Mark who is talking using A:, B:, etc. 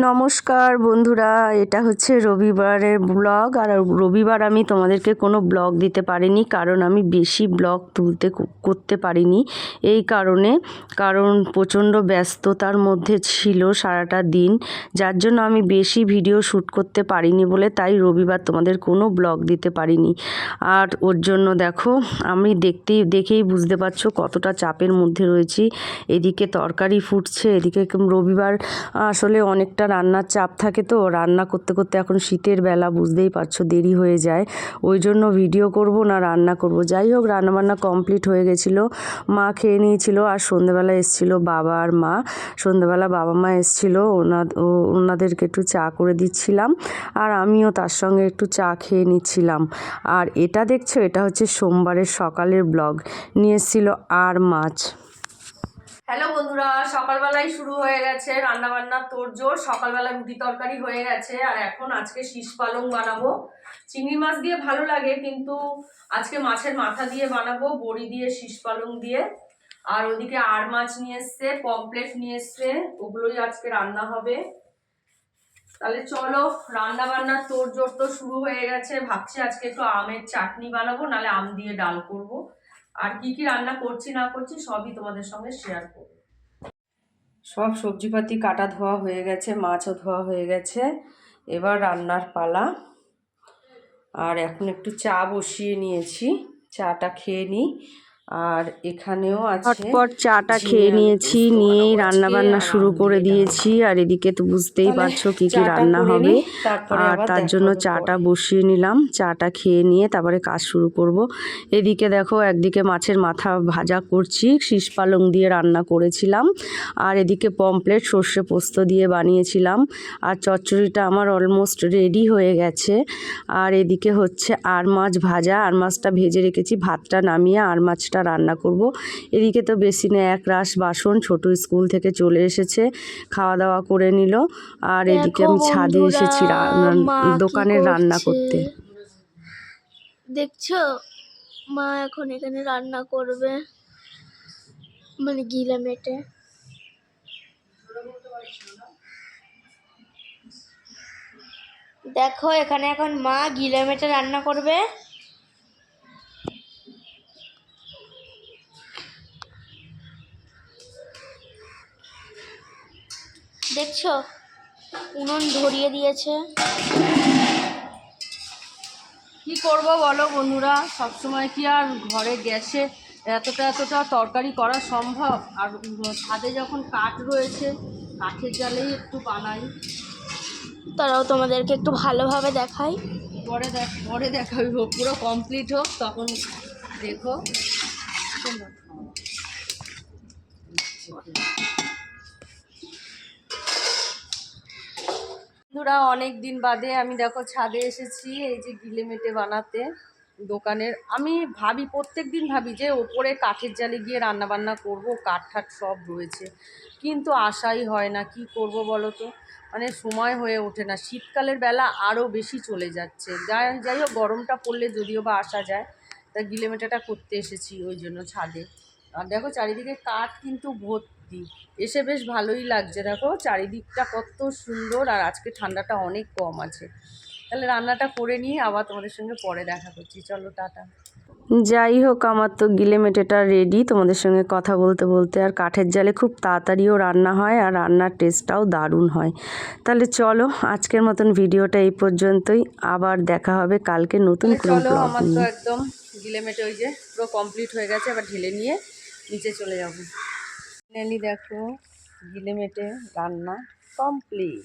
A: নমস্কার বন্ধুরা, এটা হচ্ছে রবিবারের ব্লগ। আর রবিবার আমি তোমাদেরকে কোনো ব্লগ দিতে পারিনি, কারণ আমি বেশি ব্লগ করতে পারিনি। এই কারণ প্রচণ্ড ব্যস্ততার মধ্যে ছিল সারাটা দিন, যার জন্য আমি বেশি ভিডিও শ্যুট করতে পারিনি বলে তাই রবিবার তোমাদের কোনো ব্লগ দিতে পারিনি। আর ওর জন্য দেখো আমি দেখেই বুঝতে পারছো কতটা চাপের মধ্যে রয়েছি। এদিকে তরকারি ফুটছে, এদিকে রবিবার আসলে অনেকটা রান্নার চাপ থাকে, তো রান্না করতে করতে এখন শীতের বেলা বুঝতেই পারছো দেরি হয়ে যায়। ওই জন্য ভিডিও করব না রান্না করব। যাই হোক, রান্নাবান্না কমপ্লিট হয়ে গেছিলো, মা খেয়ে নিয়েছিল। আর সন্ধ্যেবেলা এসেছিলো বাবা আর মা। সন্ধ্যেবেলা বাবা মা এসেছিলো, ওনাদেরকে একটু চা করে দিচ্ছিলাম, আর আমিও তার সঙ্গে একটু চা খেয়ে নিচ্ছিলাম। আর এটা দেখছো, এটা হচ্ছে সোমবারের সকালের ব্লগ। নিয়ে এসেছিলো আর মাছ। হ্যালো বন্ধুরা, সকালবেলায় শুরু হয়ে গেছে রান্নাবান্না তোড়জোড়। সকালবেলা রুটি তরকারি হয়ে গেছে, আর এখন আজকে শীষ পালং বানাবো। চিংড়ি মাছ দিয়ে ভালো লাগে, কিন্তু আজকে মাছের মাথা দিয়ে বানাবো, বড়ি দিয়ে, শীষ পালং দিয়ে। আর ওদিকে আর মাছ নিয়ে এসছে, পমপ্লেট নিয়ে এসছে, ওগুলোই আজকে রান্না হবে। তাহলে চলো, রান্না বান্না তোড়জোড় তো শুরু হয়ে গেছে। ভাবছি আজকে একটু আমের চাটনি বানাবো, নালে আম দিয়ে ডাল করব। আর কি কি রান্না করছি না করছি সবই তোমাদের সঙ্গে শেয়ার করব। সব সবজিপাতি কাটা ধোয়া হয়ে গেছে, মাছও ধোয়া হয়ে গেছে, এবার রান্নার পালা। আর এখন একটু চা বসিয়ে নিয়েছি, চাটা খেয়ে নিই। আর এখানেও আছে, ঝটপট চাটা খেয়ে নিয়েছি, নিয়েই রান্না বান্না শুরু করে দিয়েছি। আর এদিকে তো বুঝতেই পারছো কি কি রান্না হবে। আর তার জন্য চাটা বসিয়ে নিলাম, চাটা খেয়ে নিয়ে তারপরে কাজ শুরু করব। এদিকে দেখো, একদিকে মাছের মাথা ভাজা করছি, শীষ পালং দিয়ে রান্না করেছিলাম। আর এদিকে পমপ্লেট সর্ষে পোস্ত দিয়ে বানিয়েছিলাম। আর চচ্চড়িটা আমার অলমোস্ট রেডি হয়ে গেছে। আর এদিকে হচ্ছে আর মাছ ভাজা, আর মাছটা ভেজে রেখেছি, ভাতটা নামিয়ে আর মাছটা রান্না করব। এদিকে তো বেসিনে এক রাশ বাসন, ছোট স্কুল থেকে চলে এসেছে, খাওয়া দাওয়া করে নিল। আর এদিকে আমি ছাদে এসেছি দোকানের রান্না করতে।
B: দেখছো, মা এখন এখানে রান্না করবে, মানে গিলা মেটে। দেখো, এখানে এখন মা গিলা মেটে রান্না করবে। দেখছো, উনুন ধরিয়ে দিয়েছে।
A: কি করব বলো বন্ধুরা, সবসময় কি আর ঘরে গ্যাসে এতটা তরকারি করা সম্ভব? আর ছাদে যখন কাঠ রয়েছে, কাঠের জালেই একটু বানাই।
B: তারাও তোমাদেরকে একটু ভালোভাবে দেখাই।
A: পরে দেখাবি, পুরো কমপ্লিট হোক তখন দেখো। বন্ধুরা, অনেক দিন বাদে আমি দেখো ছাদে এসেছি, এই যে গিলে মেটে বানাতে দোকানের। আমি ভাবি, প্রত্যেক দিন ভাবি যে ওপরে কাঠের জালে গিয়ে রান্না বান্না করব, কাঠ ঠাট সব রয়েছে, কিন্তু আশাই হয় না। কি করব বলো তো, মানে সময় হয়ে ওঠে না। শীতকালের বেলা আরও বেশি চলে যাচ্ছে। যাই হোক, গরমটা পড়লে যদিও বা আসা যায়। তা গিলে মেটেটা করতে এসেছি ওই জন্য ছাদে। আর দেখো চারিদিকে কাঠ কিন্তু ভর্তি, এসে বেশ ভালোই লাগছে। দেখো চারিদিকটা কত সুন্দর, আর আজকে ঠান্ডাটা অনেক কম আছে। তাহলে রান্নাটা করে নিয়ে আবার তোমাদের সঙ্গে পরে দেখা করছি। চলো, টাটা। যাই হোক, আমার তো গিলে মেটেটা রেডি তোমাদের সঙ্গে কথা বলতে বলতে। আর কাঠের জালে খুব তাড়াতাড়িও রান্না হয়, আর রান্নার টেস্টটাও দারুণ হয়। তাহলে চলো, আজকের মতন ভিডিওটা এই পর্যন্তই। আবার দেখা হবে কালকে নতুন কোনো ব্লগ নিয়ে। আমার তো একদম গিলে মেটে ওই যে পুরো কমপ্লিট হয়ে গেছে, এবার ঢেলে নিয়ে নিচে চলে যাবো। ফাইনালি দেখো, গিলে মেটে রান্না কমপ্লিট।